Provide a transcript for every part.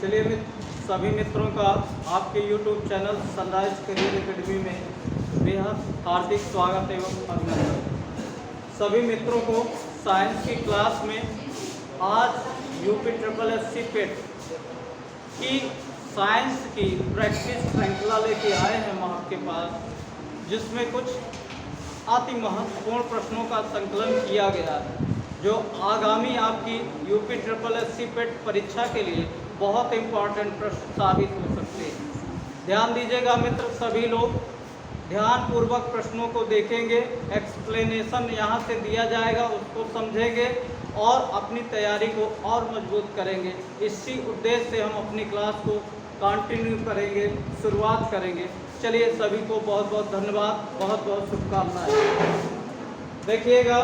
चलिए सभी मित्रों का आपके YouTube channel sunrise career academy में बेहद हार्दिक स्वागत एवं अभिनंदन। सभी मित्रों को साइंस की क्लास में आज UPSSC पेट की साइंस की प्रैक्टिस श्रृंखला लेके आए हैं हम आपके पास, जिसमें कुछ अति महत्वपूर्ण प्रश्नों का संकलन किया गया है जो आगामी आपकी UPSSC पेट परीक्षा के लिए बहुत इम्पॉर्टेंट प्रश्न साबित हो सकते हैं। ध्यान दीजिएगा मित्र, सभी लोग ध्यानपूर्वक प्रश्नों को देखेंगे, एक्सप्लेनेशन यहाँ से दिया जाएगा, उसको समझेंगे और अपनी तैयारी को और मजबूत करेंगे। इसी उद्देश्य से हम अपनी क्लास को कंटिन्यू करेंगे, शुरुआत करेंगे। चलिए सभी को बहुत बहुत धन्यवाद, बहुत बहुत शुभकामनाएं। देखिएगा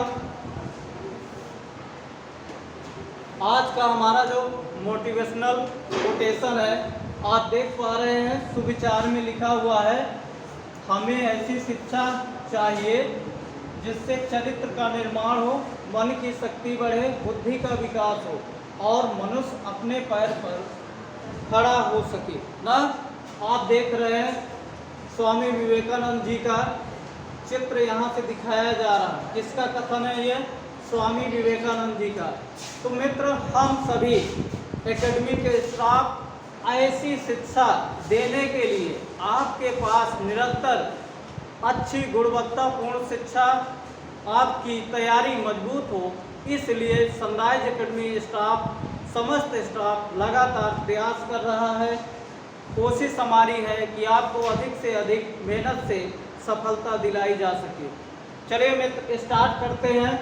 आज का हमारा जो मोटिवेशनल कोटेशन है, आप देख पा रहे हैं, सुविचार में लिखा हुआ है, हमें ऐसी शिक्षा चाहिए जिससे चरित्र का निर्माण हो, मन की शक्ति बढ़े, बुद्धि का विकास हो और मनुष्य अपने पैर पर खड़ा हो सके ना। आप देख रहे हैं स्वामी विवेकानंद जी का चित्र यहाँ से दिखाया जा रहा है। किसका कथन है ये? स्वामी विवेकानंद जी का। तो मित्र, हम सभी एकेडमी के स्टाफ ऐसी शिक्षा देने के लिए आपके पास निरंतर अच्छी गुणवत्तापूर्ण शिक्षा, आपकी तैयारी मजबूत हो, इसलिए सनराइज एकेडमी स्टाफ, समस्त स्टाफ लगातार प्रयास कर रहा है। कोशिश हमारी है कि आपको अधिक से अधिक मेहनत से सफलता दिलाई जा सके। चलिए मित्र, स्टार्ट करते हैं।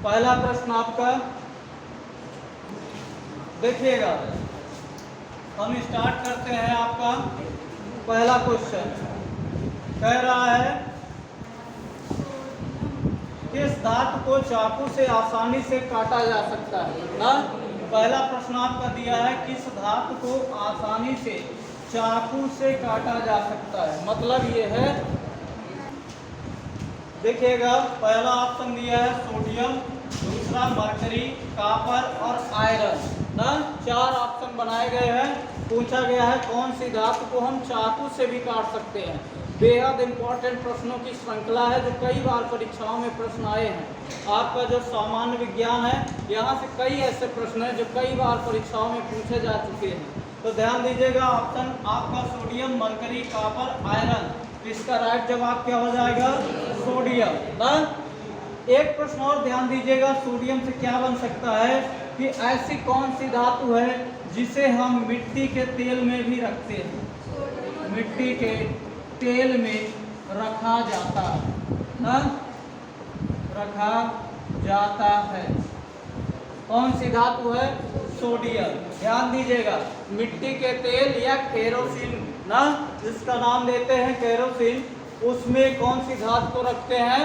पहला प्रश्न आपका देखिएगा, हम स्टार्ट करते हैं। आपका पहला क्वेश्चन कह रहा है, किस धातु को चाकू से आसानी से काटा जा सकता है ना। पहला प्रश्न आपका दिया है, किस धातु को आसानी से चाकू से काटा जा सकता है। मतलब ये है, देखिएगा पहला ऑप्शन दिया है सोडियम, दूसरा मरकरी, कापर और आयरन ना। चार ऑप्शन बनाए गए हैं। पूछा गया है कौन सी धातु को हम चाकू से भी काट सकते हैं। बेहद इंपॉर्टेंट प्रश्नों की श्रृंखला है जो कई बार परीक्षाओं में प्रश्न आए हैं। आपका जो सामान्य विज्ञान है, यहाँ से कई ऐसे प्रश्न हैं जो कई बार परीक्षाओं में पूछे जा चुके हैं। तो ध्यान दीजिएगा, ऑप्शन आपका सोडियम, मरकरी, कापर, आयरन। इसका राइट जवाब क्या हो जाएगा? सोडियम ना। एक प्रश्न और ध्यान दीजिएगा, सोडियम से क्या बन सकता है कि ऐसी कौन सी धातु है जिसे हम मिट्टी के तेल में भी रखते हैं। मिट्टी के तेल में रखा जाता है ना, रखा जाता है। कौन सी धातु है? सोडियम। ध्यान दीजिएगा, मिट्टी के तेल या केरोसिन ना, जिसका नाम देते हैं केरोसिन, उसमें कौन सी धातु को रखते हैं?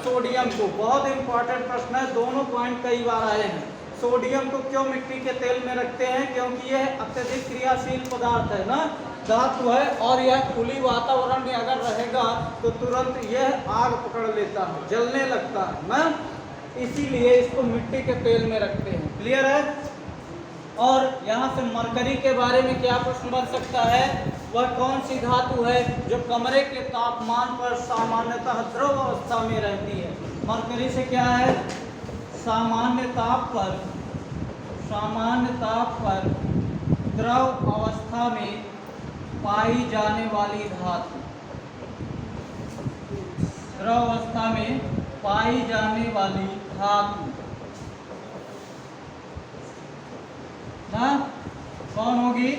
सोडियम को। बहुत इंपॉर्टेंट प्रश्न है, दोनों पॉइंट कई बार आए हैं। सोडियम को क्यों मिट्टी के तेल में रखते हैं? क्योंकि यह अत्यधिक क्रियाशील पदार्थ है ना, धातु है, और यह खुली वातावरण में अगर रहेगा तो तुरंत यह आग पकड़ लेता है, जलने लगता है ना, इसीलिए इसको मिट्टी के तेल में रखते हैं। क्लियर है? और यहाँ से मरकरी के बारे में क्या प्रश्न बन सकता है? वह कौन सी धातु है जो कमरे के तापमान पर सामान्यतः द्रव अवस्था में रहती है। मरकरी से क्या है? सामान्य ताप पर द्रव अवस्था में पाई जाने वाली धातु। द्रव अवस्था में पाई जाने वाली धातु ना, कौन होगी?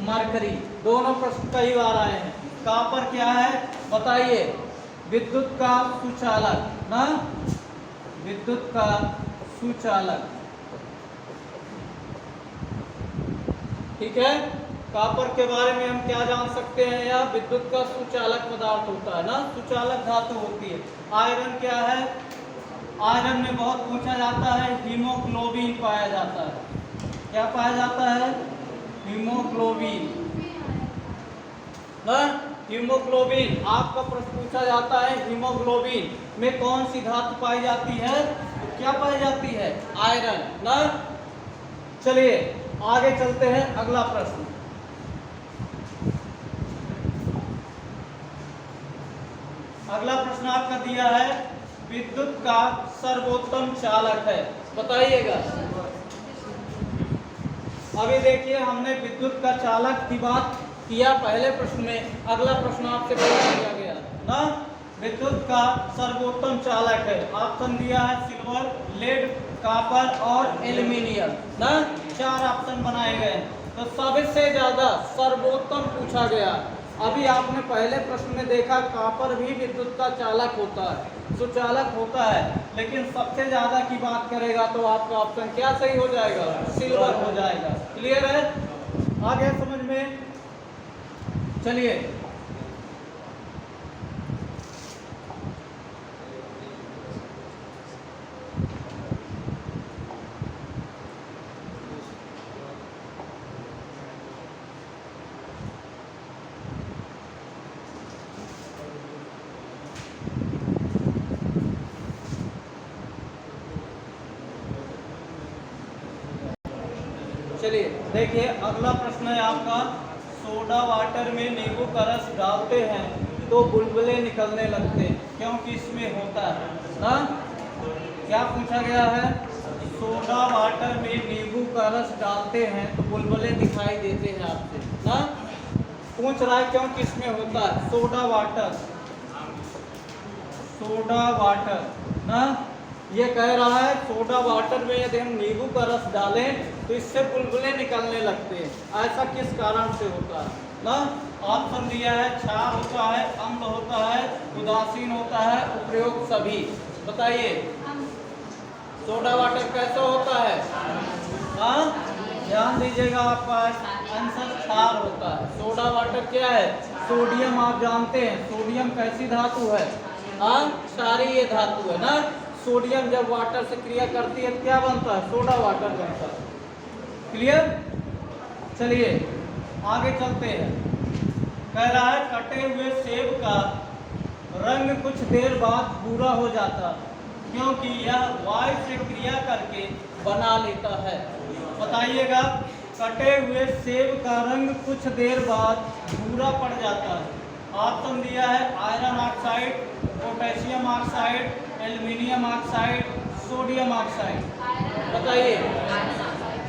मरकरी। दोनों प्रश्न कई बार आए हैं। कापर क्या है बताइए? विद्युत का सुचालक ना, विद्युत का सुचालक। ठीक है, कापर के बारे में हम क्या जान सकते हैं? यह विद्युत का सुचालक पदार्थ होता है ना, सुचालक धातु होती है। आयरन क्या है? आयरन में बहुत पूछा जाता है, हीमोग्लोबिन पाया जाता है। क्या पाया जाता है? हीमोग्लोबिन ना। हीमोग्लोबिन आपका प्रश्न पूछा जाता है, हीमोग्लोबिन में कौन सी धातु पाई जाती है? क्या पाई जाती है? आयरन ना। चलिए आगे चलते हैं, अगला प्रश्न। अगला प्रश्न आपका दिया है, विद्युत का सर्वोत्तम चालक है, बताइएगा। अभी देखिए हमने विद्युत का चालक की बात किया पहले प्रश्न में, अगला प्रश्न आपसे पूछ लिया गया ना, विद्युत का सर्वोत्तम चालक है। ऑप्शन दिया है सिल्वर, लेड, कॉपर और एल्यूमिनियम ना, 4 ऑप्शन बनाए गए। तो सबसे ज्यादा सर्वोत्तम पूछा गया। अभी आपने पहले प्रश्न में देखा कॉपर भी विद्युत का चालक होता है, सुचालक होता है, लेकिन सबसे ज्यादा की बात करेगा तो आपका ऑप्शन क्या सही हो जाएगा, सिल्वर हो जाएगा। क्लियर है, आ गया समझ में? चलिए चलिए देखिए अगला प्रश्न है आपका, सोडा वाटर में नींबू का रस डालते हैं तो बुलबुले निकलने लगते हैं, क्योंकि इसमें होता है ना। क्या पूछा गया है, सोडा वाटर में नींबू का रस डालते हैं तो बुलबुले दिखाई देते हैं आपसे ना। पूछ रहा है क्योंकि इसमें होता है, सोडा वाटर, सोडा वाटर ना, ये कह रहा है सोडा वाटर में यदि हम नींबू का रस डालें तो इससे बुलबुले निकलने लगते हैं, ऐसा किस कारण से होता है ना। ऑप्शन दिया है, क्षार होता है, अम्ल होता है, उदासीन होता है, उपयोग सभी। बताइए सोडा वाटर कैसा होता है? हाँ ध्यान दीजिएगा, आपका आंसर क्षार होता है। सोडा वाटर क्या है, सोडियम, आप जानते हैं सोडियम कैसी धातु है, हाँ क्षारीय धातु है ना। सोडियम जब वाटर से क्रिया करती है तो क्या बनता है, सोडा वाटर बनता है। क्लियर, चलिए आगे चलते हैं। कह रहा है कटे हुए सेब का रंग कुछ देर बाद भूरा हो जाता क्योंकि यह वायु से क्रिया करके बना लेता है। बताइएगा, कटे हुए सेब का रंग कुछ देर बाद भूरा पड़ जाता है। ऑप्शन दिया है iron oxide, potassium oxide, aluminium oxide, sodium oxide. बताइए,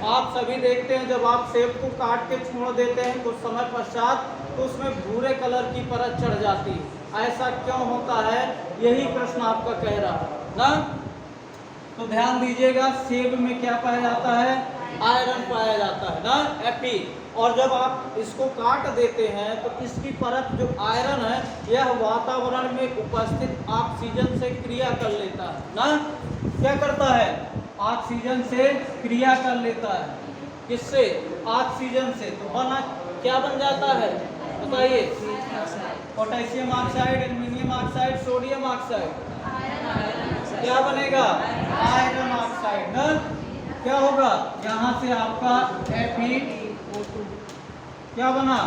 आप सभी देखते हैं जब आप सेब को काट के छोड़ देते हैं कुछ समय पश्चात तो उसमें भूरे कलर की परत चढ़ जाती है, ऐसा क्यों होता है, यही प्रश्न आपका कह रहा है ना। तो ध्यान दीजिएगा, सेब में क्या पाया जाता है, आयरन पाया जाता है ना, Fe। और जब आप इसको काट देते हैं तो इसकी परत जो आयरन है यह वातावरण में उपस्थित ऑक्सीजन से क्रिया कर लेता है ना। क्या करता है, ऑक्सीजन से क्रिया कर लेता है, किससे, ऑक्सीजन से। तो बना क्या बन जाता है, बताइए, potassium oxide, aluminium oxide, sodium oxide, क्या बनेगा, आयरन ऑक्साइड ना। क्या होगा, यहाँ से आपका FeO2 क्या बना,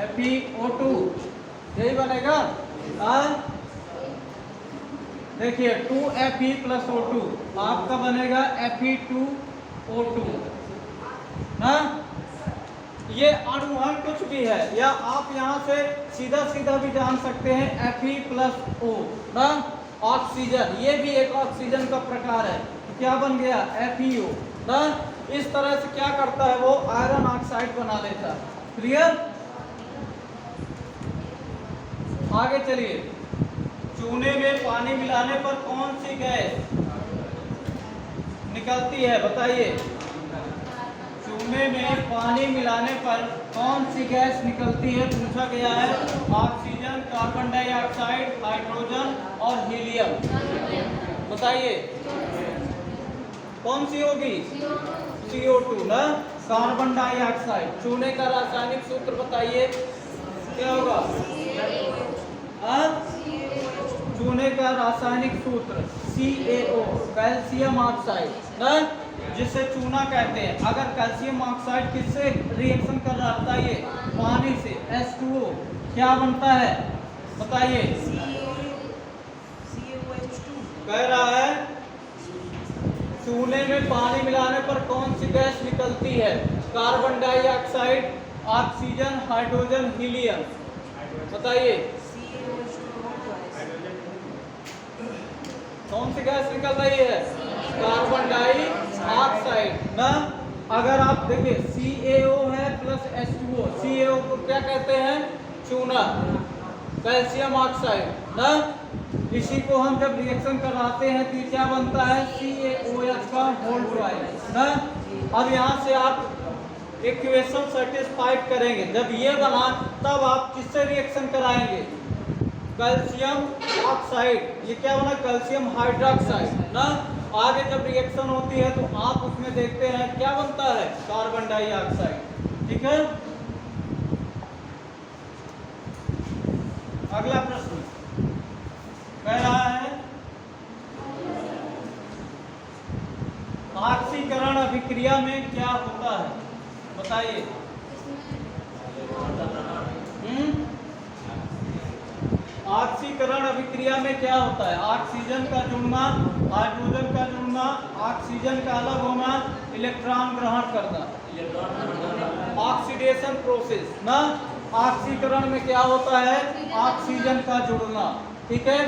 FeO2 यही बनेगा। देखिए 2Fe + O2 आपका बनेगा Fe2O2 ना। ये अणु है कुछ भी है, या आप यहाँ से सीधा सीधा भी जान सकते हैं Fe + O ना, ऑक्सीजन, ये भी एक ऑक्सीजन का प्रकार है। तो क्या बन गया, FeO ना। इस तरह से क्या करता है वो, आयरन ऑक्साइड बना लेता है। क्लियर, आगे चलिए। चूने में पानी मिलाने पर कौन सी गैस निकलती है, बताइए। चूने में पानी मिलाने पर कौन सी गैस निकलती है, पूछा गया है। ऑक्सीजन, कार्बन डाइऑक्साइड, हाइड्रोजन और हीलियम। बताइए कौन सी होगी, CO2 ना, कार्बन डाइऑक्साइड। चूने का रासायनिक सूत्र बताइए क्या होगा, चूने का रासायनिक सूत्र CaO, कैल्शियम ऑक्साइड ना, जिसे चूना कहते हैं। अगर कैल्शियम ऑक्साइड किससे रिएक्शन कर रहा है, बताइए, पानी से, H2O, क्या बनता है, बताइए। कह रहा है चूने में पानी मिलाने पर कौन सी गैस निकलती है? Carbon dioxide, oxygen, hydrogen, helium. बताइए कौन सी गैस निकल रही है? कार्बन डाइऑक्साइड ना। अगर आप देखिए CaO है प्लस H2O, CaO को क्या कहते हैं? चूना, कैल्शियम ऑक्साइड ना। इसी को हम जब रिएक्शन कराते हैं तो क्या बनता है? CaOH का होल ट्वाइस ना। अब यहाँ से आप इक्वेशन सेटिस्फाइड करेंगे। जब ये बना तब आप किससे रिएक्शन कराएंगे? कैल्शियम ऑक्साइड, ये क्या बना? कैल्शियम हाइड्रोक्साइड ना। आगे जब रिएक्शन होती है तो आप उसमें देखते हैं क्या बनता है? Carbon dioxide. ठीक है। अगला प्रश्न कह रहा है ऑक्सीकरण अभिक्रिया में क्या होता है? बताइए। ऑक्सीकरण अभिक्रिया में क्या होता है? ऑक्सीजन का जुड़ना, हाइड्रोजन का जुड़ना, ऑक्सीजन का अलग होना, इलेक्ट्रॉन ग्रहण करना, ऑक्सीडेशन प्रोसेस ना। ऑक्सीकरण में क्या होता है? ऑक्सीजन का जुड़ना। ठीक है।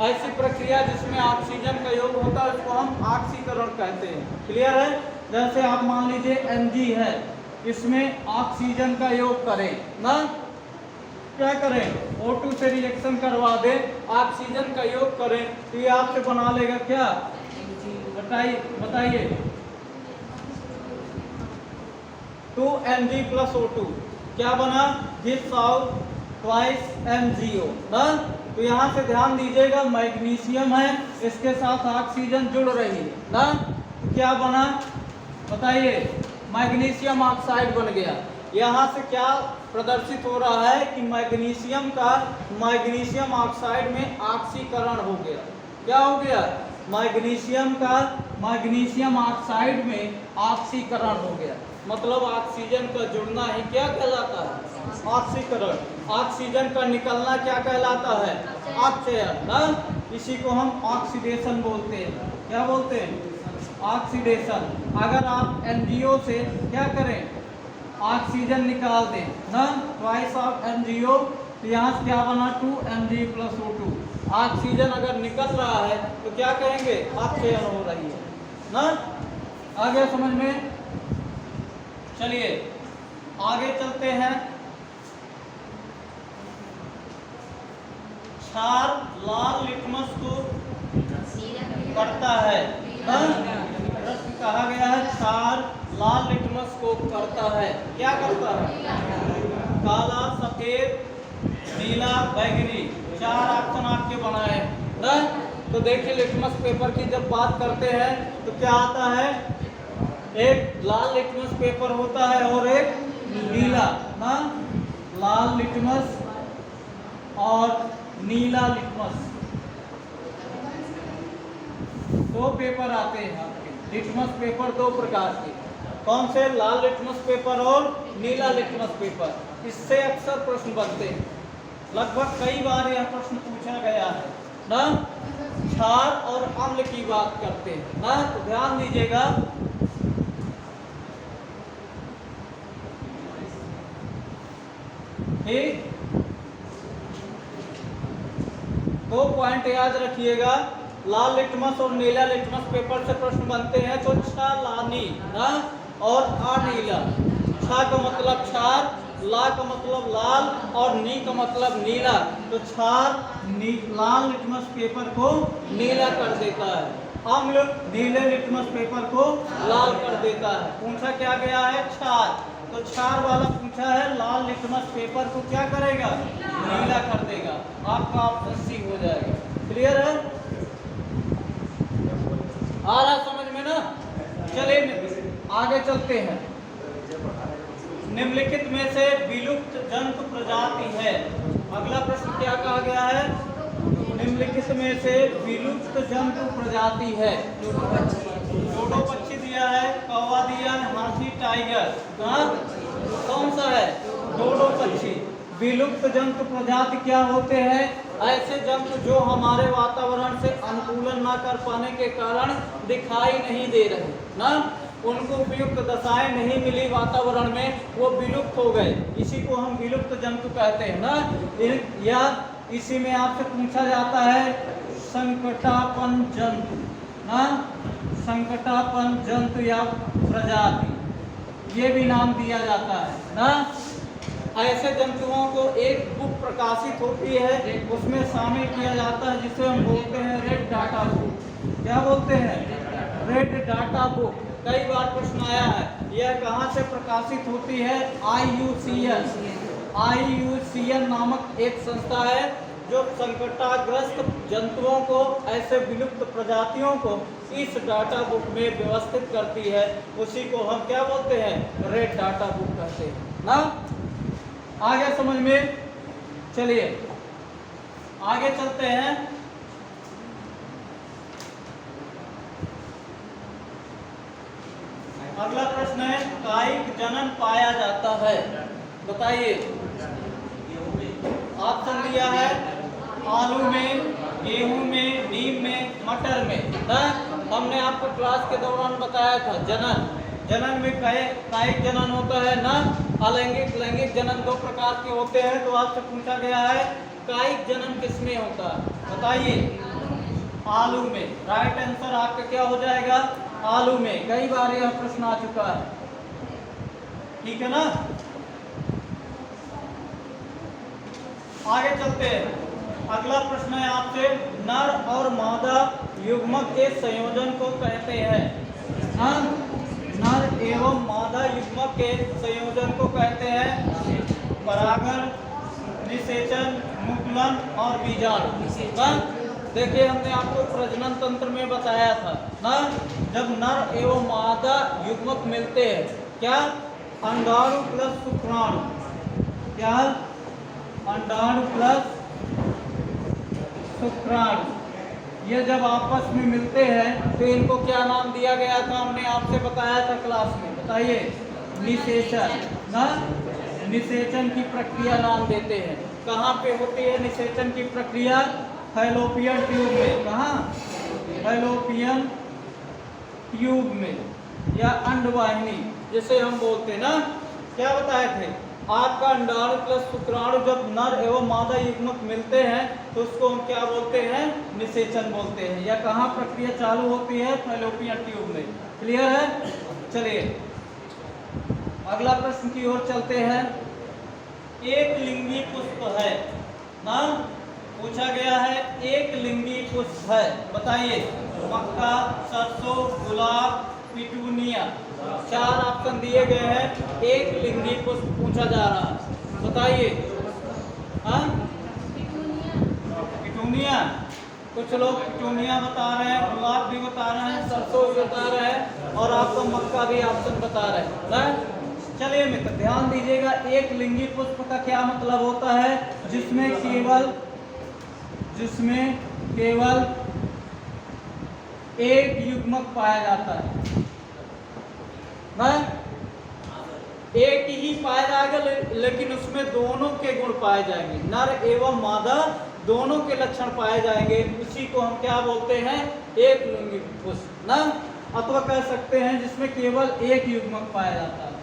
ऐसी प्रक्रिया जिसमें ऑक्सीजन का योग होता है उसको हम ऑक्सीकरण कहते हैं। क्लियर है। जैसे आप मान लीजिए Mg है, इसमें ऑक्सीजन का योग करें ना, क्या करें? O2 से रिएक्शन करवा दें, ऑक्सीजन का योग करें तो ये आपसे बना लेगा क्या? बताइए 2Mg + O2 क्या बना? गिव्स आउट ट्वाइस MgO ना। तो यहाँ से ध्यान दीजिएगा, मैग्नीशियम है, इसके साथ ऑक्सीजन जुड़ रही है ना। तो क्या बना? बताइए। मैग्नीशियम ऑक्साइड बन गया। यहाँ से क्या प्रदर्शित हो रहा है कि मैग्नीशियम ऑक्साइड में ऑक्सीकरण हो गया। क्या हो गया? मैग्नीशियम ऑक्साइड में ऑक्सीकरण हो गया। मतलब ऑक्सीजन का जुड़ना ही क्या कहलाता है? ऑक्सीकरण। ऑक्सीजन का निकलना क्या कहलाता है? अपचयन ना। इसी को हम ऑक्सीडेशन बोलते हैं। क्या बोलते हैं? ऑक्सीडेशन। अगर आप MgO से क्या करें? ऑक्सीजन निकाल दें ना, ट्वाइस ऑफ MgO, तो यहाँ से क्या बना? 2Mg + O2। ऑक्सीजन अगर निकल रहा है तो क्या कहेंगे? अपचयन हो रही है ना। आगे समझ में? चलिए आगे चलते हैं। क्षार लाल लिटमस को करता है ना। प्रश्न कहा गया है क्षार लाल लिटमस को करता है। क्या करता है? काला, सफेद, नीला, बैगनी, 4 ऑप्शन आपके बनाए ना। तो देखिए लिटमस पेपर की जब बात करते हैं तो क्या आता है? एक लाल लिटमस पेपर होता है और एक नीला ना। लाल लिटमस और नीला लिटमस, 2 पेपर आते हैं आपके। लिटमस पेपर 2 प्रकार के। कौन से? लाल लिटमस पेपर और नीला लिटमस पेपर। इससे अक्सर प्रश्न बनते हैं, लगभग कई बार यह प्रश्न पूछा गया है ना। क्षार और अम्ल की बात करते हैं ना, तो ध्यान दीजिएगा। ठीक, 2 पॉइंट याद रखिएगा। लाल लिटमस और नीला लिटमस पेपर से प्रश्न बनते हैं तो क्षालानी ना और अनीला। क्षा का मतलब क्षार, ला का मतलब लाल और नी का मतलब नीला। तो क्षार लाल लिटमस पेपर को नीला कर देता है, अम्ल नीले लिटमस पेपर को लाल कर देता है। पूछा क्या गया है? क्षार। तो क्षार वाला पूछा है लाल लिटमस पेपर को क्या करेगा? नीला कर देगा। आपका ऑप्शन सी हो जाएगा। क्लियर है? आ रहा समझ में ना। चलिए आगे चलते हैं। निम्नलिखित में से विलुप्त जंतु प्रजाति है। अगला प्रश्न क्या कहा गया है? निम्नलिखित में से विलुप्त जंतु प्रजाति है। डोडो पक्षी दिया है, कौवा दिया है, हाथी, टाइगर। कौन सा है? डोडो पक्षी। विलुप्त जंतु प्रजाति क्या होते हैं? ऐसे जंतु जो हमारे वातावरण से अनुकूलन ना कर पाने के कारण दिखाई नहीं दे रहे ना, उनको उपयुक्त दशाएं नहीं मिली वातावरण में, वो विलुप्त हो गए, इसी को हम विलुप्त जंतु कहते हैं ना। या इसी में आपसे पूछा जाता है संकटापन्न जंतु ना, संकटापन्न जंतु या प्रजाति, ये भी नाम दिया जाता है ना। ऐसे जंतुओं को एक बुक प्रकाशित होती है, उसमें शामिल किया जाता है, जिसे हम बोलते हैं रेड डाटा बुक। क्या बोलते हैं? Red data book. कई बार प्रश्न आया है, यह कहाँ से प्रकाशित होती है? IUCN नामक एक संस्था है जो संकटाग्रस्त जंतुओं को, ऐसे विलुप्त प्रजातियों को इस डाटा बुक में व्यवस्थित करती है, उसी को हम क्या बोलते हैं? रेड डाटा बुक कहते हैं ना। आगे समझ में, चलिए आगे चलते हैं। अगला प्रश्न है, कायिक जनन पाया जाता है, बताइए। ऑप्शन दिया है आलू में, गेहूं में, नीम में, मटर में ना। हमने आपको क्लास के दौरान बताया था जनन में कायिक जनन होता है ना, अलैंगिक लैंगिक जनन दो प्रकार के होते हैं। तो आपसे पूछा गया है कायिक जनन किसमें होता है, बताइए। आलू में। राइट आंसर आपका क्या हो जाएगा? आलू में। कई बार यह प्रश्न आ चुका है, ठीक है ना। आगे चलते हैं। अगला प्रश्न है आपसे, नर और मादा युग्मक के संयोजन को कहते हैं। हाँ, नर एवं मादा युग्मक के संयोजन को कहते हैं परागण, निषेचन, मुकुलन और बीजाणु। देखिए हमने आपको प्रजनन तंत्र में बताया था ना, जब नर एवं मादा युग्मक मिलते हैं, क्या? अंडाणु प्लस शुक्राणु, क्या? अंडाणु प्लस शुक्राणु, ये जब आपस में मिलते हैं तो इनको क्या नाम दिया गया था? हमने आपसे बताया था क्लास में, बताइए। निषेचन ना, निषेचन की प्रक्रिया नाम देते हैं। कहाँ पे होती है निषेचन की प्रक्रिया? फैलोपियन ट्यूब में। कहाँ? फैलोपियन ट्यूब में या अंडवाहिनी जिसे हम बोलते हैं ना। क्या बताए थे? आपका अंडाणु प्लस शुक्राणु जब नर एवं मादा युग्मक मिलते हैं तो उसको हम क्या बोलते हैं? निषेचन बोलते हैं। या कहाँ प्रक्रिया चालू होती है? फैलोपियन ट्यूब में। क्लियर है? चलिए अगला प्रश्न की ओर चलते हैं। एक लिंगी पुष्प है ना, पूछा गया है एक लिंगी पुष्प है, बताइए। मक्का, सरसों, गुलाब, पिटूनिया, 4 ऑप्शन दिए गए हैं। एक लिंगी पुष्प पूछा जा रहा है, बताइए। हाँ, पिटूनिया। कुछ लोग पिटूनिया बता रहे हैं, गुलाब भी बता रहे हैं, सरसों भी बता रहे हैं और आपको मक्का भी ऑप्शन बता रहे हैं। चलिए मित्र ध्यान दीजिएगा, एक लिंगी पुष्प का क्या मतलब होता है? जिसमें केवल एक युग्मक पाया जाता है ना, एक ही पाया जाएगा, लेकिन उसमें दोनों के गुण पाए जाएंगे, नर एवं मादा दोनों के लक्षण पाए जाएंगे। उसी को हम क्या बोलते हैं? एक लिंगी पुष्प ना, अथवा कह सकते हैं जिसमें केवल एक युग्मक पाया जाता है।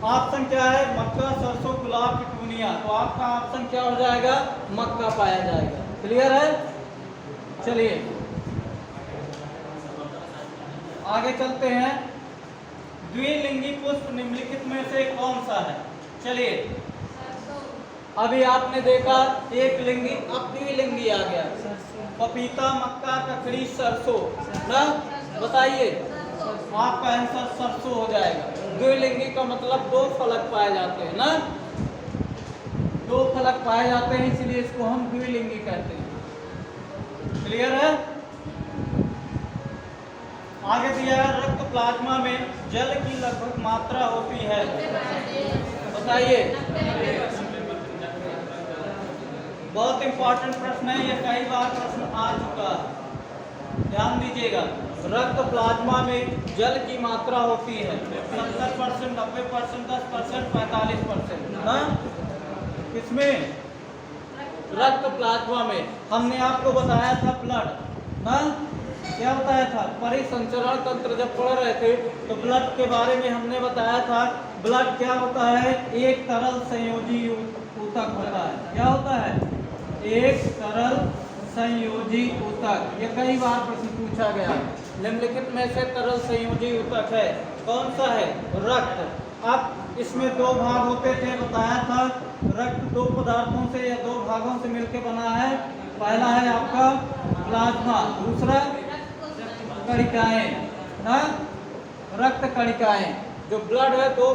ऑप्शन क्या है? मक्का, सरसों, गुलाब, पिटूनिया। तो आपका ऑप्शन क्या हो जाएगा? मक्का पाया जाएगा। क्लियर है? चलिए आगे चलते हैं। द्विलिंगी पुष्प निम्नलिखित में से कौन सा है? चलिए अभी आपने देखा एक लिंगी, अब द्विलिंगी आ गया। पपीता, मक्का, ककड़ी, सरसों ना, बताइए। आपका आंसर सरसों हो जाएगा। द्विलिंगी का मतलब 2 फलक पाए जाते हैं ना, 2 फलक पाए जाते हैं, इसलिए इसको हम द्विलिंगी कहते हैं। क्लियर है? आगे दिया है रक्त प्लाज्मा में जल की लगभग मात्रा होती है, बताइए। बहुत इंपॉर्टेंट प्रश्न है, ये कई बार प्रश्न आ चुका है, ध्यान दीजिएगा। रक्त प्लाज्मा में जल की मात्रा होती है 70%, 90%, 10%, 45% ना। किसमें? रक्त प्लाज्मा में। हमने आपको बताया था ब्लड ना, क्या बताया था, परिसंचरण तंत्र जब पढ़ रहे थे तो ब्लड के बारे में हमने बताया था। ब्लड क्या होता है, एक तरल संयोजी ऊतक होता है। क्या होता है, एक तरल संयोजी ऊतक। ये कई बार प्रश्न पूछा गया है। निम्नलिखित में से तरल संयोजी ऊतक है कौन सा है, रक्त। अब इसमें दो भाग होते थे, बताया था। रक्त दो पदार्थों से या दो भागों से मिलकर बना है। पहला है आपका प्लाज्मा, दूसरा कणिकाएं ना, रक्त कणिकाएं। जो ब्लड है दो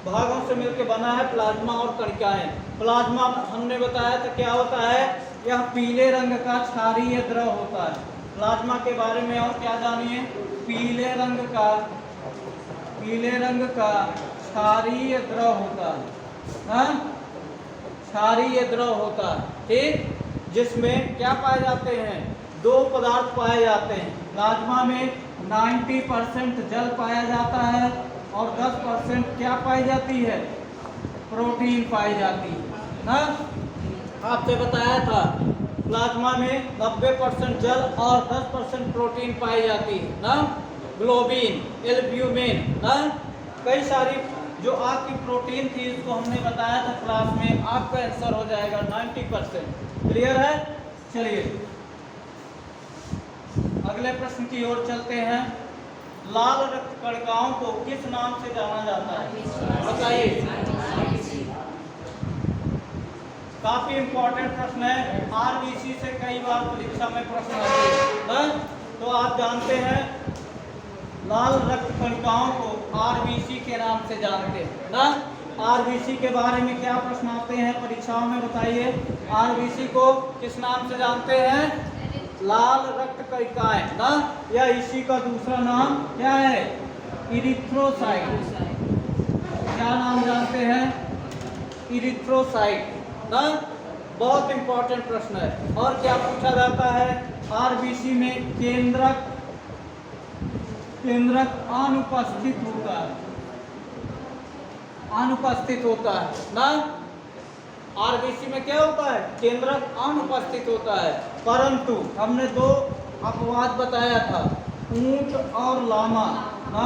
भागों से मिलकर बना है, प्लाज्मा और कणिकाएं। प्लाज्मा हमने बताया था क्या होता है, यह पीले रंग का क्षारीय द्रव होता है। प्लाज्मा के बारे में और क्या जानिए, पीले रंग का क्षारीय द्रव होता है, क्षारीय द्रव होता है, ठीक। जिसमें क्या पाए जाते हैं, दो पदार्थ पाए जाते हैं। प्लाज्मा में 90% जल पाया जाता है और 10% क्या पाई जाती है, प्रोटीन पाई जाती है ना। आपसे बताया था प्लाज्मा में 90% जल और 10% प्रोटीन पाई जाती है ना। ग्लोबिन, एल्ब्यूमिन ना, कई सारी जो आपकी प्रोटीन थी इसको हमने बताया था क्लास में। आपका आंसर हो जाएगा 90%। क्लियर है। चलिए अगले प्रश्न की ओर चलते हैं। लाल रक्त कणिकाओं को किस नाम से जाना जाता है, बताइए। काफी इंपॉर्टेंट प्रश्न है, आरबीसी से कई बार परीक्षा में प्रश्न आते हैं। तो आप जानते हैं लाल रक्त कणिकाओं को आरबीसी के नाम से जानते हैं ना। आरबीसी के बारे में क्या प्रश्न आते हैं परीक्षाओं में, बताइए। आरबीसी को किस नाम से जानते हैं, लाल रक्त कणिकाएं ना, या इसी का दूसरा नाम क्या है, इरिथ्रोसाइट। क्या नाम जानते हैं, इरिथ्रोसाइट ना। बहुत इंपॉर्टेंट प्रश्न है। और क्या पूछा जाता है, आरबीसी में केंद्रक अनुपस्थित होता है, अनुपस्थित होता है ना। आरबीसी में क्या होता है, केंद्रक अनुपस्थित होता है। परंतु हमने दो अपवाद बताया था, ऊंट और लामा ना।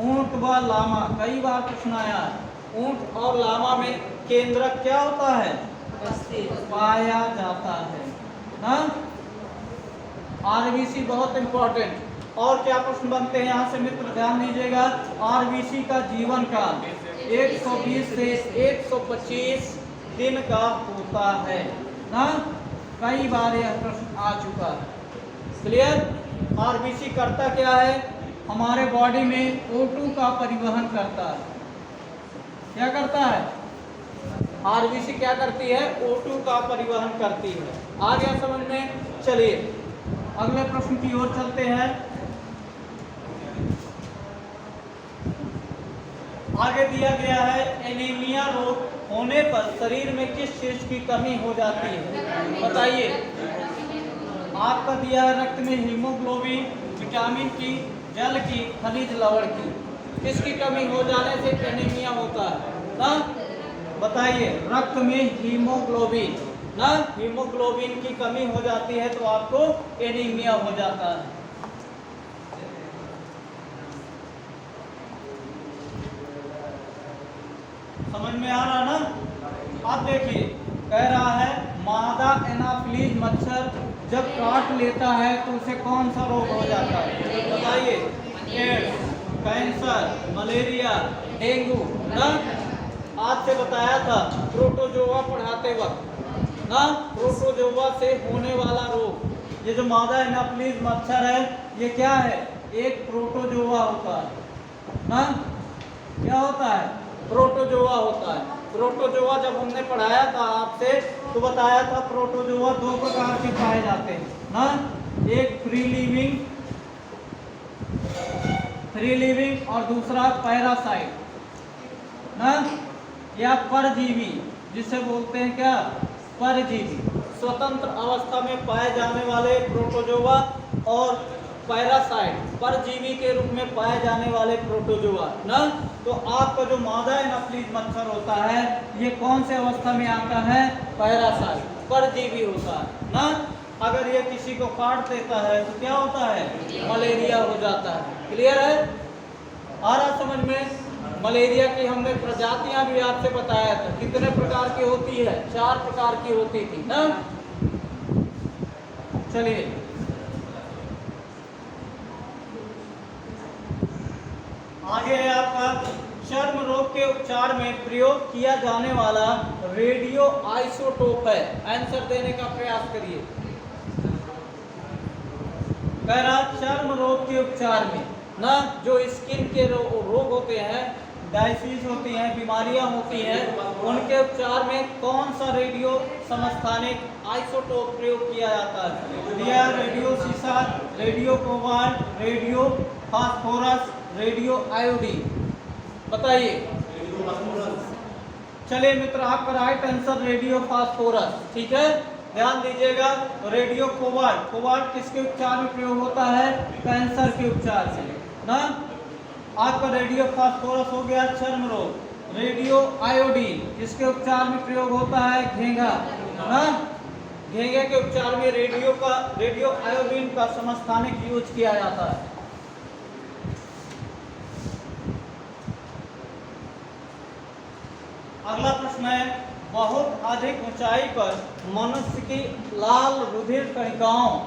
ऊंट व लामा कई बार प्रश्न आया है। ऊंट और लामा में केंद्रक क्या होता है, पाया जाता है ना। आरबीसी बहुत इंपॉर्टेंट। और क्या प्रश्न बनते हैं यहाँ से मित्र, ध्यान दीजिएगा। आरबीसी का जीवन काल 120 से 125 दिन का होता है ना। कई बार यह प्रश्न आ चुका है। क्लियर। आरबीसी करता क्या है, हमारे बॉडी में O2 का परिवहन करता है। क्या करता है, आरबीसी क्या करती है, O2 का परिवहन करती है। आ गया समझ में। चलिए अगले प्रश्न की ओर चलते हैं। आगे दिया गया है, एनीमिया रोग होने पर शरीर में किस चीज की कमी हो जाती है, बताइए। आपका दिया है रक्त में हीमोग्लोबिन, विटामिन की, जल की, खनिज लवण की। किसकी कमी हो जाने से एनीमिया होता है ना, बताइए। रक्त में हीमोग्लोबिन ना, हीमोग्लोबिन की कमी हो जाती है तो आपको एनीमिया हो जाता है। समझ में आ रहा ना। अब देखिए कह रहा है, मादा एनाफिलीज मच्छर जब काट लेता है तो उसे कौन सा रोग हो जाता है, बताइए। एड्स, कैंसर, मलेरिया, डेंगू ना। आज से बताया था प्रोटोजोआ पढ़ाते वक्त ना, प्रोटोजोआ से होने वाला रोग। ये जो मादा एनाफिलीज मच्छर है ये क्या है, एक प्रोटोजोआ होता है ना। क्या होता है, प्रोटोजोआ होता है। प्रोटोजोआ जब हमने पढ़ाया था आपसे तो बताया था प्रोटोजोआ दो प्रकार के पाए जाते हैं ना। एक फ्री लिविंग और दूसरा पैरासाइट ना, या परजीवी, जिसे बोलते हैं क्या, परजीवी। स्वतंत्र अवस्था में पाए जाने वाले प्रोटोजोआ और पैरासाइट, परजीवी के रूप में पाए जाने वाले प्रोटोजोआ ना। तो आपका जो मादा एनाफिलीज मच्छर होता है ये कौन से अवस्था में आता है, पैरासाइट। परजीवी होता है ना। अगर ये किसी को काट देता है तो क्या होता है, मलेरिया हो जाता है। क्लियर है, आ रहा समझ में। मलेरिया की हमने प्रजातियां भी आपसे बताया था, कितने प्रकार की होती है, 4 प्रकार की होती थी ना। चलिए आगे है आपका चर्म रोग के उपचार में प्रयोग किया जाने वाला रेडियो आइसोटोप है। आंसर देने का प्रयास करिए। कह रहा चर्म रोग के उपचार में ना, जो स्किन के रोग होते हैं, डायसीज होती हैं, बीमारियां होती हैं, उनके उपचार में कौन सा रेडियो समस्थानिक आइसोटोप प्रयोग किया जाता है? दिया रेडियो सीसा, radio cobalt, radio phosphorus, radio iodine. बताइए। चलिए मित्र, आपका राइट आंसर रेडियो फास्फोरस। ठीक है, ध्यान दीजिएगा। रेडियो कोबाल्ट, कोबाल्ट किसके उपचार में प्रयोग होता है? कैंसर के उपचार से ना। आपका रेडियो फास्फोरस हो गया चर्म रोग। रेडियो आयोडीन किसके उपचार में प्रयोग होता है? घेंघा ना। घेंघे के उपचार में रेडियो आयोडीन का समस्थानिक यूज किया जाता है। अगला प्रश्न है, बहुत अधिक ऊंचाई पर मनुष्य की लाल रुधिर कणिकाओं,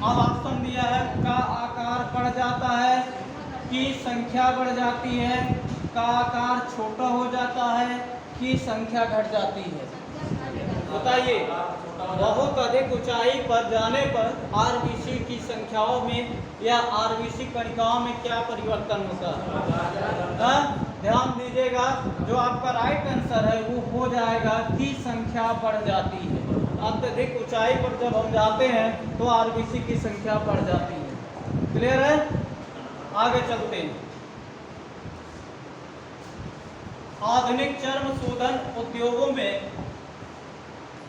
अब ऑप्शन दिया है, का आकार बढ़ जाता है, की संख्या बढ़ जाती है, का आकार छोटा हो जाता है, की संख्या घट जाती है। बताइए। बहुत अधिक ऊंचाई पर जाने पर आरबीसी की संख्याओं में या आरबीसी कणिकाओं में क्या परिवर्तन होता है? ध्यान दीजिएगा, जो आपका राइट आंसर है वो हो जाएगा की संख्या बढ़ जाती है। अत्यधिक ऊंचाई पर जब हम जाते हैं तो आरबीसी की संख्या बढ़ जाती है। क्लियर है, आगे चलते हैं। आधुनिक चर्म शोधन उद्योगों में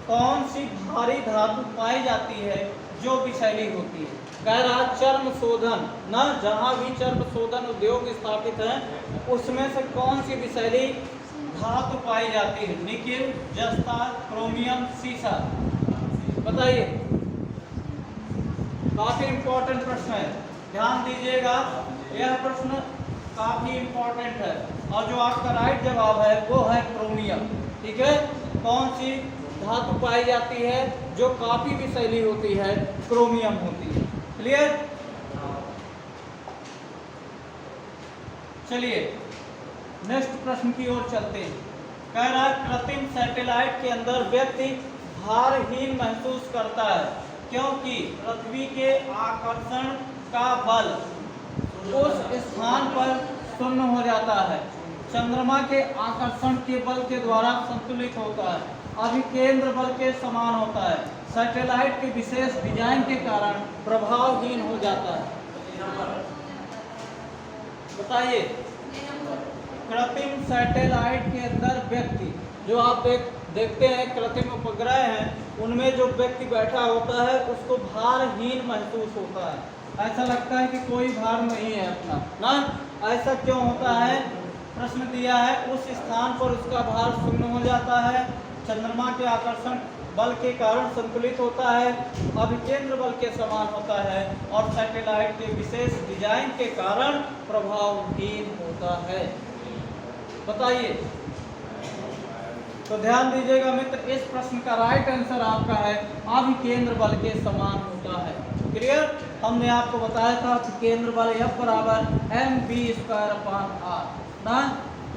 कौन सी भारी धातु पाई जाती है जो विषैली होती है? कह रहा चर्म शोधन ना, जहां भी चर्म शोधन उद्योग स्थापित है उसमें से कौन सी विषैली धातु पाई जाती है? निकिल, जस्ता, क्रोमियम, सीसा। बताइए। काफी इंपॉर्टेंट प्रश्न है, ध्यान दीजिएगा। यह प्रश्न काफी इंपॉर्टेंट है और जो आपका राइट जवाब है वो है क्रोमियम। ठीक है, कौन सी धातु पाई जाती है जो काफी विषैली होती है? क्रोमियम होती है। क्लियर। चलिए नेक्स्ट प्रश्न की ओर चलते हैं। कह रहा है कृत्रिम सैटेलाइट के अंदर व्यक्ति भारहीन महसूस करता है क्योंकि पृथ्वी के आकर्षण का बल उस स्थान पर शून्य हो जाता है, चंद्रमा के आकर्षण के बल के द्वारा संतुलित होता है, अभिकेंद्र बल के समान होता है, सैटेलाइट के विशेष डिजाइन के कारण प्रभावहीन हो जाता है। बताइए। कृत्रिम सैटेलाइट के अंदर व्यक्ति, जो आप देखते हैं कृत्रिम उपग्रह हैं, उनमें जो व्यक्ति बैठा होता है उसको भारहीन महसूस होता है, ऐसा लगता है कि कोई भार नहीं है अपना ना। ऐसा क्यों होता है? प्रश्न दिया है, उस स्थान पर उसका भार शून्य हो जाता है, चंद्रमा के आकर्षण बल के कारण संतुलित होता है, अभिकेंद्र बल के समान होता है और सैटेलाइट के विशेष डिजाइन के कारण प्रभावहीन होता है। बताइए। तो ध्यान दीजिएगा मित्र, इस प्रश्न का राइट आंसर आपका है अभिकेंद्र बल के समान होता है। क्लियर। हमने आपको बताया था कि केंद्र बल F बराबर mv²/r ना,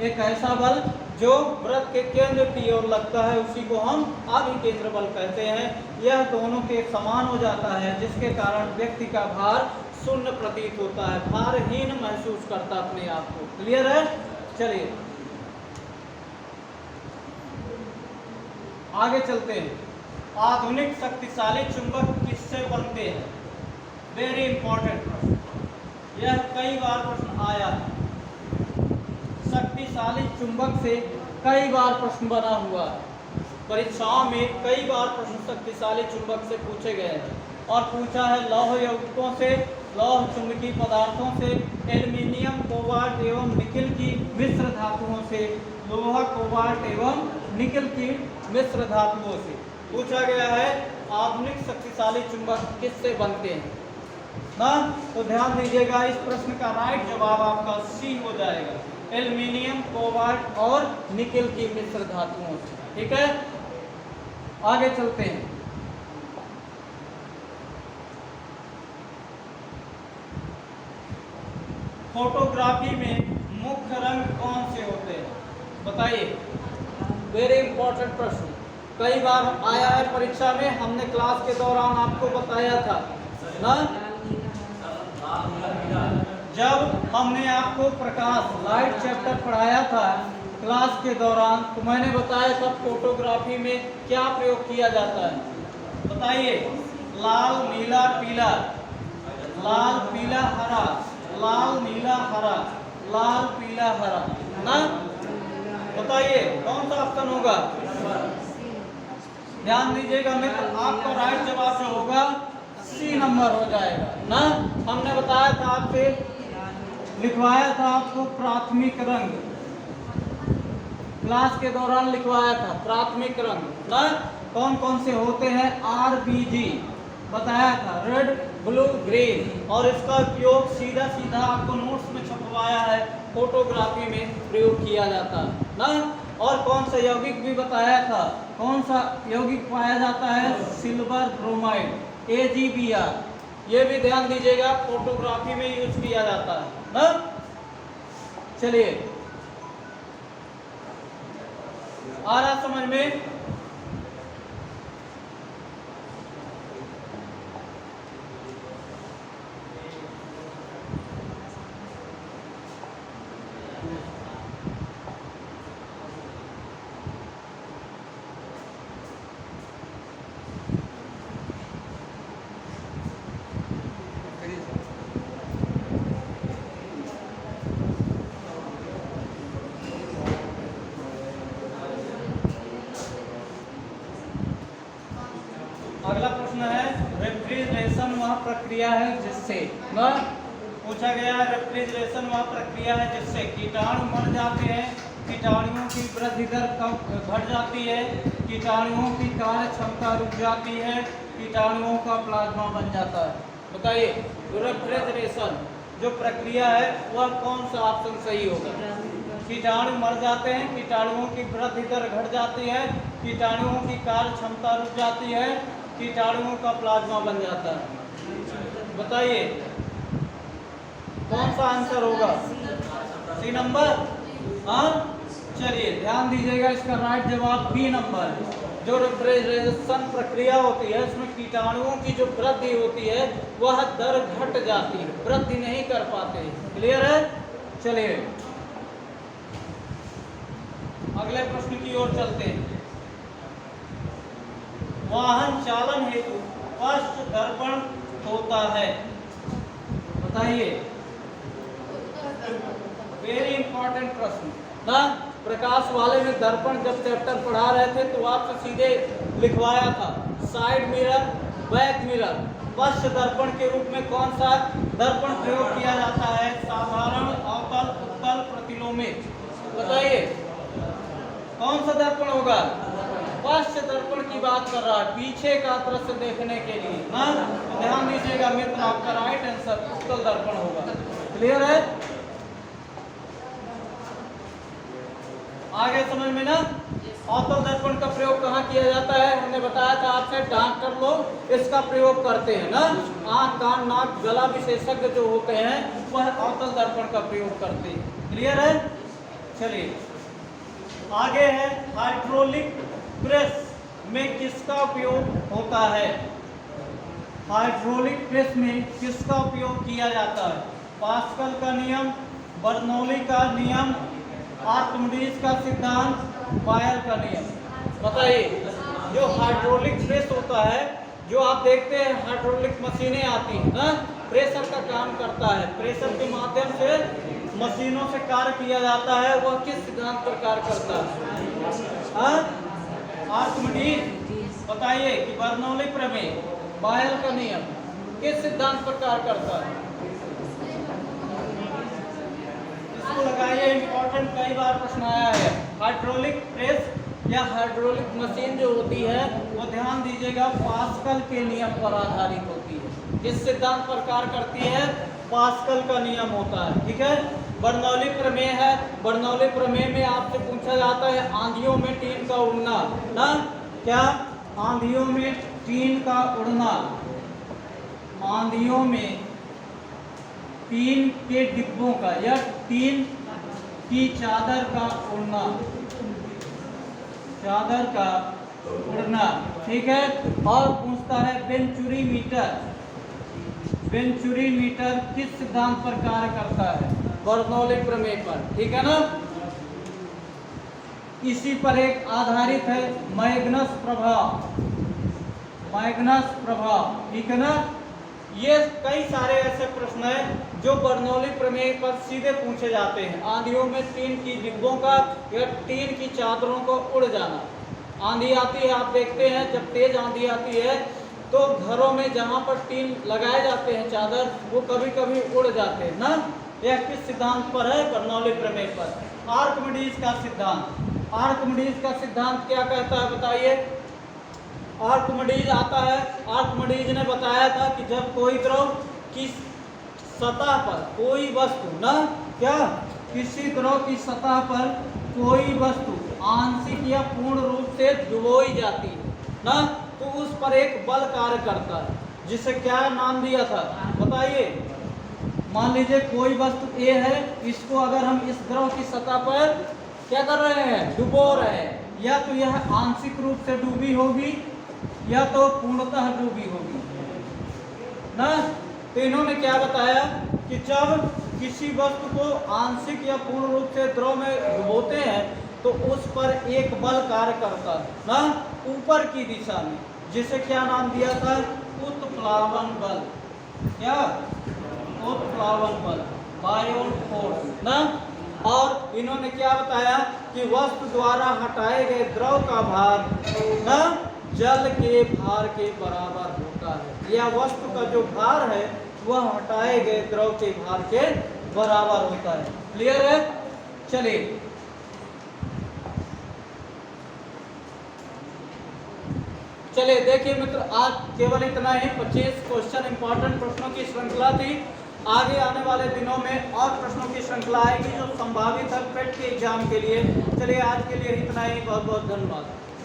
एक ऐसा बल जो वृत्त के केंद्र की ओर लगता है उसी को हम अभिकेंद्र बल कहते हैं। यह दोनों के समान हो जाता है जिसके कारण व्यक्ति का भार शून्य प्रतीत होता है, भारहीन महसूस करता अपने आप को। क्लियर है। चलिए आगे चलते हैं। आधुनिक शक्तिशाली चुंबक किससे बनते हैं? वेरी इंपॉर्टेंट प्रश्न, यह कई बार प्रश्न आया है। शक्तिशाली चुंबक से कई बार प्रश्न बना हुआ है, परीक्षाओं में कई बार प्रश्न शक्तिशाली चुंबक से पूछे गए हैं और पूछा है लौह यौगिकों से, लौह चुंबकीय पदार्थों से, एल्युमिनियम, कोबाल्ट एवं निकिल की मिश्र धातुओं से, लोहा, कोबाल्ट एवं निकिल की मिश्र धातुओं से। पूछा गया है आधुनिक शक्तिशाली चुंबक किससे बनते हैं ना। तो ध्यान दीजिएगा, इस प्रश्न का राइट जवाब आपका सी हो जाएगा, एल्युमिनियम, कोबाल्ट और निकेल की मिश्र धातुओं से। ठीक है, आगे चलते हैं। फोटोग्राफी में मुख्य रंग कौन से होते हैं, बताइए। वेरी इंपॉर्टेंट प्रश्न, कई बार आया है परीक्षा में, हमने क्लास के दौरान आपको बताया था ना। जब हमने आपको प्रकाश लाइट चैप्टर पढ़ाया था क्लास के दौरान, तो मैंने बताया था फोटोग्राफी में क्या प्रयोग किया जाता है, बताइए। लाल, नीला, पीला, लाल, पीला, हरा, लाल, नीला, हरा, लाल, पीला, हरा ना। बताइए कौन सा ऑप्शन होगा। ध्यान दीजिएगा मित्र, आपका राइट जवाब जो होगा सी नंबर हो जाएगा ना। हमने बताया था आपसे, लिखवाया था आपको प्राथमिक रंग, क्लास के दौरान लिखवाया था प्राथमिक रंग ना कौन कौन से होते हैं। RBG बताया था, रेड, ब्लू, ग्रीन, और इसका उपयोग सीधा सीधा आपको नोट्स में छपवाया है, फोटोग्राफी में प्रयोग किया जाता है ना। और कौन सा यौगिक भी बताया था, कौन सा यौगिक पाया जाता है, सिल्वर ब्रोमाइड, AgBr, ये भी ध्यान दीजिएगा, फोटोग्राफी में यूज किया जाता है ना। चलिए, आ रहा समझ में। अगला प्रश्न है, रेफ्रिजरेशन वह प्रक्रिया है जिससे न पूछा गया है, रेफ्रिजरेशन वह प्रक्रिया है जिससे कीटाणु मर जाते हैं, कीटाणुओं की वृद्धि दर कम घट जाती है, कीटाणुओं की कार्य क्षमता रुक जाती है, कीटाणुओं का प्लाज्मा बन जाता है। बताइए, रेफ्रिजरेशन जो प्रक्रिया है वह कौन सा ऑप्शन सही होगा। कीटाणु मर जाते हैं, कीटाणुओं की वृद्धि दर घट जाती है, कीटाणुओं की कार्य क्षमता रुक जाती है, कीटाणुओं का प्लाज्मा बन जाता है। बताइए कौन सा आंसर होगा, सी नंबर। हाँ, चलिए ध्यान दीजिएगा, इसका राइट जवाब बी नंबर। जो रेफ्रिजरेशन प्रक्रिया होती है उसमें कीटाणुओं की जो वृद्धि होती है वह दर घट जाती है, वृद्धि नहीं कर पाते। क्लियर है। चलिए अगले प्रश्न की ओर चलते हैं। वाहन चालन हेतु पश्च दर्पण होता है, बताइए। वेरी इंपॉर्टेंट प्रश्न ना। प्रकाश वाले में दर्पण जब चैप्टर पढ़ा रहे थे तो आपसे सीधे लिखवाया था साइड मिरर, बैक मिरर। पश्च दर्पण के रूप में कौन सा दर्पण प्रयोग किया जाता है, साधारण, अवतल, उत्तल, प्रतिलोमित। बताइए कौन सा दर्पण होगा। पश्च दर्पण की बात कर रहा है, पीछे का दृश्य देखने के लिए ना। तो ध्यान दीजिएगा मित्र, आपका राइट आंसर उत्तल दर्पण होगा। क्लियर है। आगे समझ में ना। अवतल दर्पण का प्रयोग कहाँ किया जाता है, हमने बताया था आपसे, डॉक्टर लोग इसका प्रयोग करते हैं ना। आंख, कान, नाक, गला विशेषज्ञ जो होते हैं वह अवतल दर्पण का प्रयोग करते हैं। क्लियर है। चलिए आगे है, हाइड्रोलिक प्रेस में किसका उपयोग होता है। हाइड्रोलिक प्रेस में किसका उपयोग किया जाता है, पास्कल का नियम, बर्नौली का नियम, आर्किमिडीज का सिद्धांत, बायल का नियम। बताइए, जो हाइड्रोलिक प्रेस होता है, जो आप देखते हैं हाइड्रोलिक मशीनें आती हैं ना, प्रेशर का काम करता है, प्रेशर के माध्यम से मशीनों से कार्य किया जाता है, वह किस सिद्धांत पर कार्य करता है। आर्किमिडीज। बताइए कि बर्नौली प्रमेय, बायल का नियम किस सिद्धांत पर कार्य करता है। इसको लगाइए, इंपॉर्टेंट, कई बार प्रश्न आया है। हाइड्रोलिक प्रेस या हाइड्रोलिक मशीन जो होती है वो ध्यान दीजिएगा पास्कल के नियम पर आधारित होती है। किस सिद्धांत पर कार्य करती है? पास्कल का नियम होता है। ठीक है, बर्नौली प्रमेय है। बर्नौली प्रमेय में आपसे पूछा जाता है आंधियों में टीन का उड़ना ना, क्या? आंधियों में टीन का उड़ना, आंधियों में टीन के डिब्बों का या टीन की चादर का उड़ना, चादर का उड़ना। ठीक है, और पूछता है वेंचुरी मीटर, वेंचुरी मीटर किस सिद्धांत पर कार्य करता है? बर्नौली प्रमेय पर। ठीक है ना, इसी पर एक आधारित है मैग्नस प्रभाव, मैग्नस प्रभाव। ठीक है ना, ये कई सारे ऐसे प्रश्न हैं जो बर्नौली प्रमेय पर सीधे पूछे जाते हैं। आंधियों में टीन की डिब्बों का या टीन की चादरों को उड़ जाना। आंधी आती है, आप देखते हैं जब तेज आंधी आती है तो घरों में जहाँ पर टीन लगाए जाते हैं चादर, वो कभी कभी उड़ जाते हैं ना। यह किस सिद्धांत पर है? बर्नौली प्रमेय पर। आर्किमिडीज का सिद्धांत, आर्किमिडीज का सिद्धांत क्या कहता है बताइए? आर्किमिडीज आता है, आर्किमिडीज ने बताया था कि जब कोई द्रव की सतह पर कोई वस्तु ना, क्या? किसी द्रव की सतह पर कोई वस्तु आंशिक या पूर्ण रूप से डुबोई जाती है ना, तो उस पर एक बल कार्य करता है, जिसे क्या नाम दिया था बताइए? मान लीजिए कोई वस्तु A है, इसको अगर हम इस द्रव की सतह पर क्या कर रहे हैं? डुबो रहे हैं, या तो यह आंशिक रूप से डूबी होगी या तो पूर्णतः डूबी होगी ना। तो इन्होंने क्या बताया कि जब किसी वस्तु को आंशिक या पूर्ण रूप से द्रव में डुबोते हैं तो उस पर एक बल कार्य करता है ना, ऊपर की दिशा में, जिसे क्या नाम दिया था? उत्प्लावन बल। क्या? उत्प्लावन बल, बायोन फोर्स ना। और इन्होंने क्या बताया कि वस्तु द्वारा हटाए गए द्रव का भार ना जल के भार के बराबर होता है, या वस्तु का जो भार है वह हटाए गए द्रव के भार के बराबर होता है। क्लियर है? चलिए चलिए देखिए मित्र, आज केवल इतना ही। 25 क्वेश्चन इंपॉर्टेंट प्रश्नों की श्रृंखला थी। आगे आने वाले दिनों में और प्रश्नों की श्रृंखला आएगी जो संभावित है पेट के एग्जाम के लिए। चलिए आज के लिए इतना ही, बहुत बहुत धन्यवाद।